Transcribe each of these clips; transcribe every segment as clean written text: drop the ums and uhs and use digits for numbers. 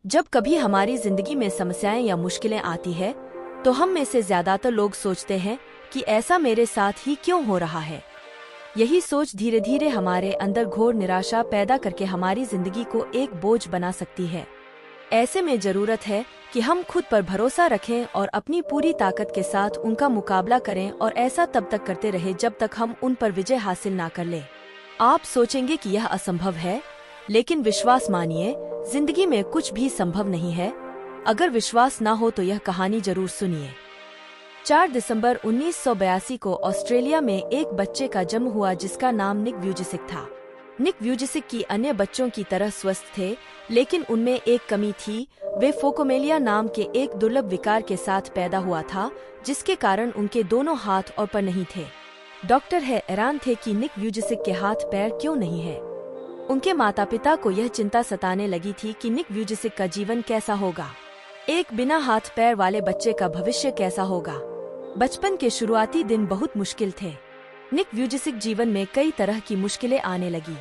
जब कभी हमारी जिंदगी में समस्याएं या मुश्किलें आती है तो हम में से ज्यादातर लोग सोचते हैं कि ऐसा मेरे साथ ही क्यों हो रहा है। यही सोच धीरे धीरे हमारे अंदर घोर निराशा पैदा करके हमारी जिंदगी को एक बोझ बना सकती है। ऐसे में जरूरत है कि हम खुद पर भरोसा रखें और अपनी पूरी ताकत के साथ उनका मुकाबला करें, और ऐसा तब तक करते रहे जब तक हम उन पर विजय हासिल ना कर लें। आप सोचेंगे कि यह असंभव है, लेकिन विश्वास मानिए, जिंदगी में कुछ भी संभव नहीं है। अगर विश्वास ना हो तो यह कहानी जरूर सुनिए। 4 दिसंबर 1982 को ऑस्ट्रेलिया में एक बच्चे का जन्म हुआ जिसका नाम निक व्यूजेसिक था। निक व्यूजेसिक की अन्य बच्चों की तरह स्वस्थ थे, लेकिन उनमें एक कमी थी। वे फोकोमेलिया नाम के एक दुर्लभ विकार के साथ पैदा हुआ था, जिसके कारण उनके दोनों हाथ और पैर नहीं थे। डॉक्टर हैरान थे कि निक व्यूजेसिक के हाथ पैर क्यों नहीं है। उनके माता पिता को यह चिंता सताने लगी थी कि निक व्यूजेसिक का जीवन कैसा होगा। एक बिना हाथ पैर वाले बच्चे का भविष्य कैसा होगा। बचपन के शुरुआती दिन बहुत मुश्किल थे। निक व्यूजेसिक जीवन में कई तरह की मुश्किलें आने लगी।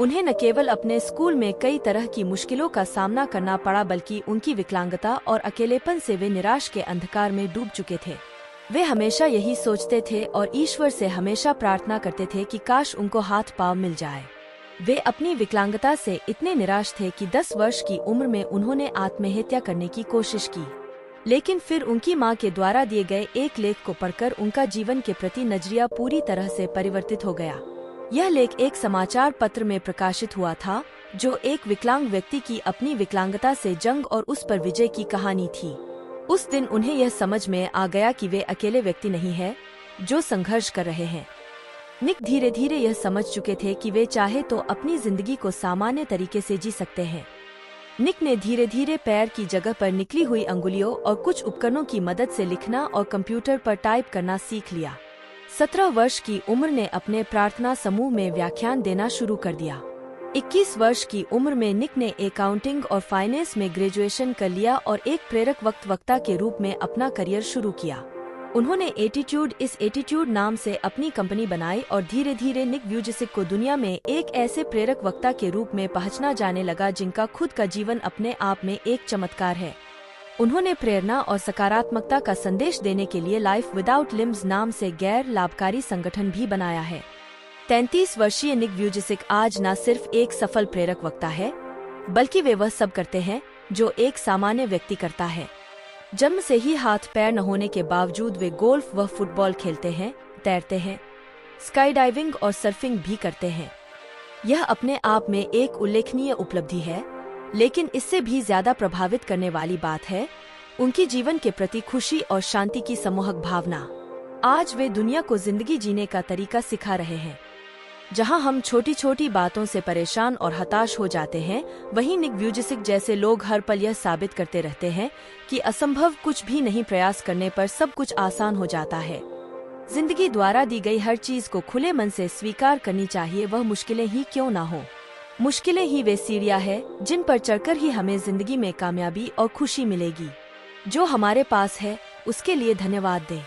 उन्हें न केवल अपने स्कूल में कई तरह की मुश्किलों का सामना करना पड़ा, बल्कि उनकी विकलांगता और अकेलेपन से वे निराश के अंधकार में डूब चुके थे। वे हमेशा यही सोचते थे और ईश्वर से हमेशा प्रार्थना करते थे कि काश उनको हाथ पाँव मिल जाए। वे अपनी विकलांगता से इतने निराश थे कि 10 वर्ष की उम्र में उन्होंने आत्महत्या करने की कोशिश की। लेकिन फिर उनकी मां के द्वारा दिए गए एक लेख को पढ़कर उनका जीवन के प्रति नजरिया पूरी तरह से परिवर्तित हो गया। यह लेख एक समाचार पत्र में प्रकाशित हुआ था, जो एक विकलांग व्यक्ति की अपनी विकलांगता से जंग और उस पर विजय की कहानी थी। उस दिन उन्हें यह समझ में आ गया कि वे अकेले व्यक्ति नहीं हैं जो संघर्ष कर रहे हैं। निक धीरे धीरे यह समझ चुके थे कि वे चाहे तो अपनी जिंदगी को सामान्य तरीके से जी सकते हैं। निक ने धीरे धीरे पैर की जगह पर निकली हुई अंगुलियों और कुछ उपकरणों की मदद से लिखना और कंप्यूटर पर टाइप करना सीख लिया। 17 वर्ष की उम्र ने अपने प्रार्थना समूह में व्याख्यान देना शुरू कर दिया। 21 वर्ष की उम्र में निक ने अकाउंटिंग और फाइनेंस में ग्रेजुएशन कर लिया और एक प्रेरक वक्ता के रूप में अपना करियर शुरू किया। उन्होंने एटीट्यूड नाम से अपनी कंपनी बनाई और धीरे धीरे निक व्यूजेसिक को दुनिया में एक ऐसे प्रेरक वक्ता के रूप में पहचाना जाने लगा जिनका खुद का जीवन अपने आप में एक चमत्कार है। उन्होंने प्रेरणा और सकारात्मकता का संदेश देने के लिए लाइफ विदाउट लिम्स नाम से गैर लाभकारी संगठन भी बनाया है। 33 वर्षीय निक व्यूजेसिक आज न सिर्फ एक सफल प्रेरक वक्ता है, बल्कि वे वह सब करते हैं जो एक सामान्य व्यक्ति करता है। जन्म से ही हाथ पैर न होने के बावजूद वे गोल्फ व फुटबॉल खेलते हैं, तैरते हैं, स्काई डाइविंग और सर्फिंग भी करते हैं। यह अपने आप में एक उल्लेखनीय उपलब्धि है, लेकिन इससे भी ज्यादा प्रभावित करने वाली बात है उनकी जीवन के प्रति खुशी और शांति की सम्मोहक भावना। आज वे दुनिया को जिंदगी जीने का तरीका सिखा रहे हैं। जहां हम छोटी छोटी बातों से परेशान और हताश हो जाते हैं, वहीं निक व्यूजेसिक जैसे लोग हर पल यह साबित करते रहते हैं कि असंभव कुछ भी नहीं, प्रयास करने पर सब कुछ आसान हो जाता है। जिंदगी द्वारा दी गई हर चीज को खुले मन से स्वीकार करनी चाहिए, वह मुश्किलें ही क्यों ना हो। मुश्किलें ही वे सीढ़ियां हैं जिन पर चढ़कर ही हमें जिंदगी में कामयाबी और खुशी मिलेगी। जो हमारे पास है उसके लिए धन्यवाद दें।